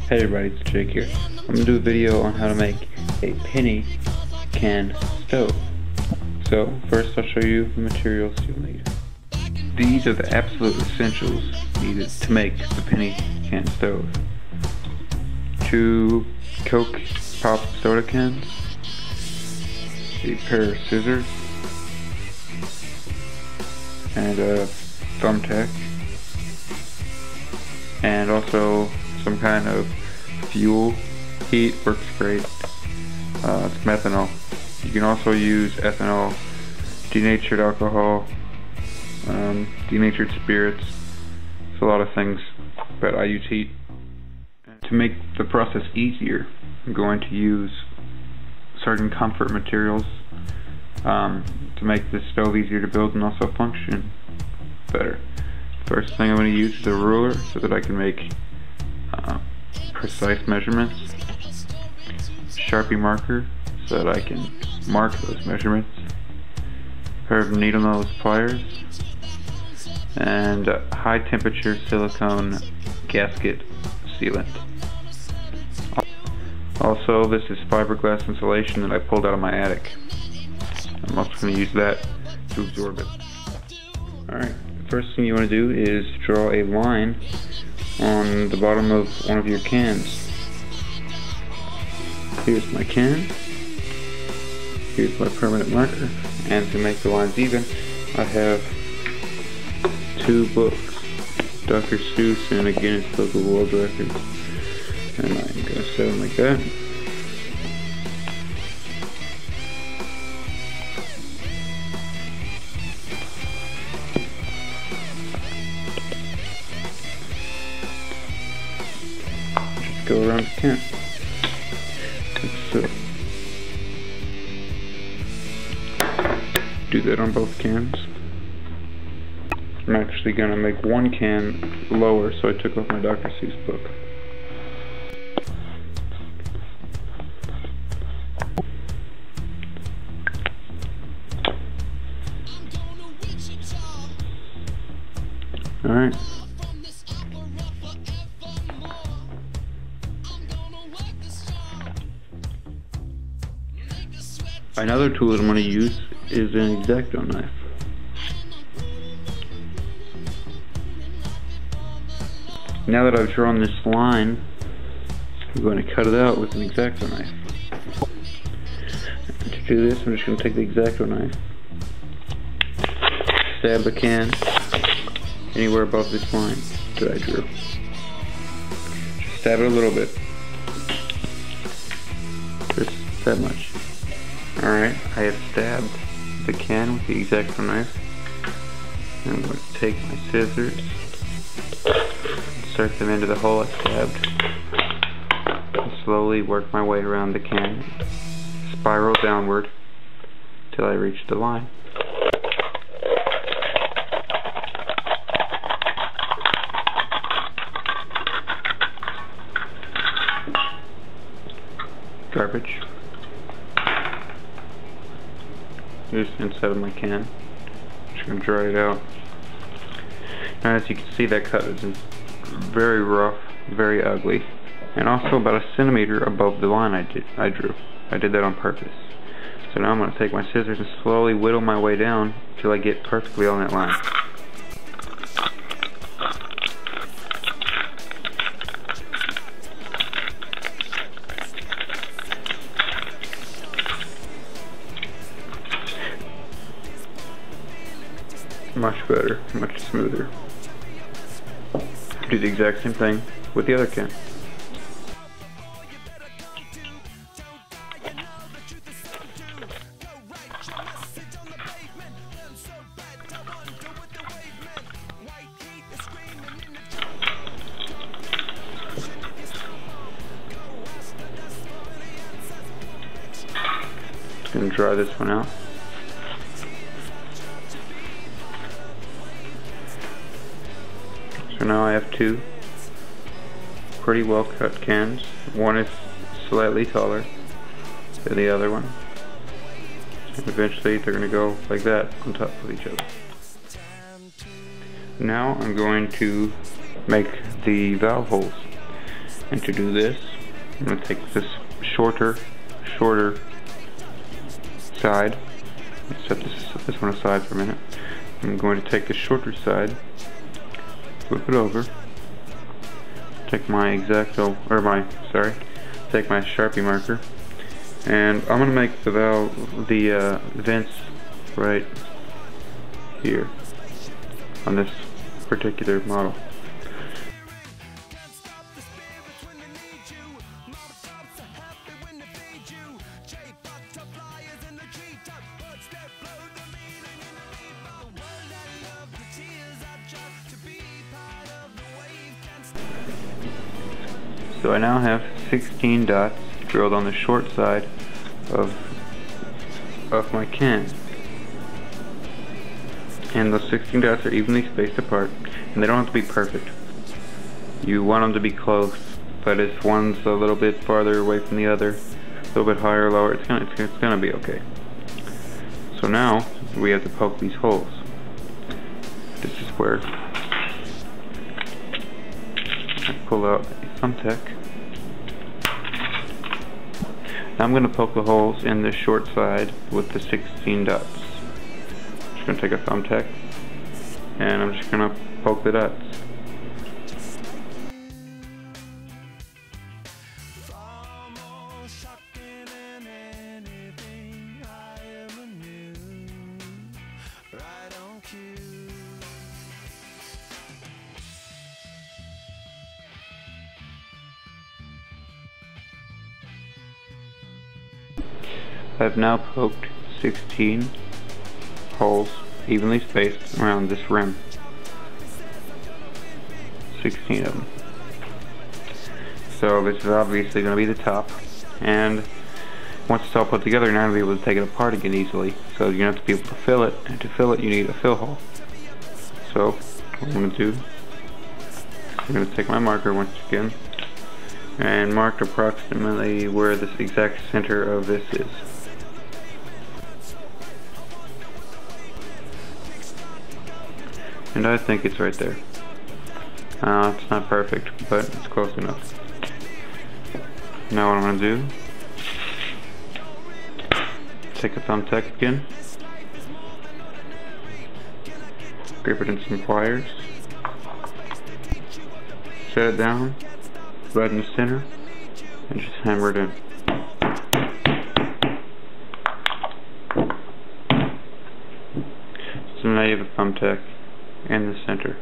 Hey everybody, it's Jake here. I'm going to do a video on how to make a penny can stove. So, first I'll show you the materials you'll need. These are the absolute essentials needed to make the penny can stove. 2 Coke pop soda cans, a pair of scissors, and a thumbtack, and also some kind of fuel. Heat works great. It's methanol. You can also use ethanol, denatured alcohol, denatured spirits. It's a lot of things, but I use heat. To make the process easier, I'm going to use certain comfort materials to make this stove easier to build and also function better. First thing I'm going to use is a ruler so that I can make precise measurements. Sharpie marker so that I can mark those measurements. A pair of needle nose pliers, and high temperature silicone gasket sealant. Also, this is fiberglass insulation that I pulled out of my attic. I'm also going to use that to absorb it. Alright, the first thing you want to do is draw a line on the bottom of one of your cans. Here's my can. Here's my permanent marker. And to make the lines even, I have 2 books. Dr. Seuss and a Guinness Book of World Records. And I'm going to set them like that. Just go around the can. Like so. Do that on both cans. I'm actually going to make one can lower, so I took off my Dr. Seuss book. Alright. Another tool that I'm going to use is an X-Acto knife. Now that I've drawn this line, I'm going to cut it out with an X-Acto knife. And to do this, I'm just going to take the X-Acto knife, stab the can anywhere above this line that I drew. Just stab it a little bit. Just that much. Alright, I have stabbed the can with the X-Acto knife. And I'm going to take my scissors, insert them into the hole I stabbed, and slowly work my way around the can, spiral downward till I reach the line. Garbage. Here's the inside of my can. Just gonna dry it out. Now, as you can see, that cut is very rough, very ugly, and also about a centimeter above the line I drew. I did that on purpose. So now I'm gonna take my scissors and slowly whittle my way down till I get perfectly on that line. Much better, much smoother. Do the exact same thing with the other can. Just gonna dry this one out. So now I have 2 pretty well cut cans. One is slightly taller than the other one. And eventually they're going to go like that on top of each other. Now I'm going to make the valve holes. And to do this, I'm going to take this shorter side. Set this one aside for a minute. I'm going to take the shorter side, flip it over, take my take my Sharpie marker, and I'm going to make the vents right here on this particular model. So I now have 16 dots drilled on the short side of my can. And those 16 dots are evenly spaced apart, and they don't have to be perfect. You want them to be close, but if one's a little bit farther away from the other, a little bit higher or lower, it's gonna be okay. So now we have to poke these holes. This is where I pull out a thumbtack. Now I'm going to poke the holes in the short side with the 16 dots. I'm just going to take a thumbtack and I'm just going to poke the dots. I've now poked 16 holes evenly spaced around this rim. 16 of them. So this is obviously going to be the top, and once it's all put together, now I'll be able to take it apart again easily. So you're going to have to be able to fill it, and to fill it you need a fill hole. So what I'm going to do, I'm going to take my marker once again and mark approximately where this exact center of this is. And I think it's right there. It's not perfect, but it's close enough. Now what I'm going to do, take a thumbtack again, grip it in some pliers, set it down right in the center, and just hammer it in. So now you have a thumbtack in the center.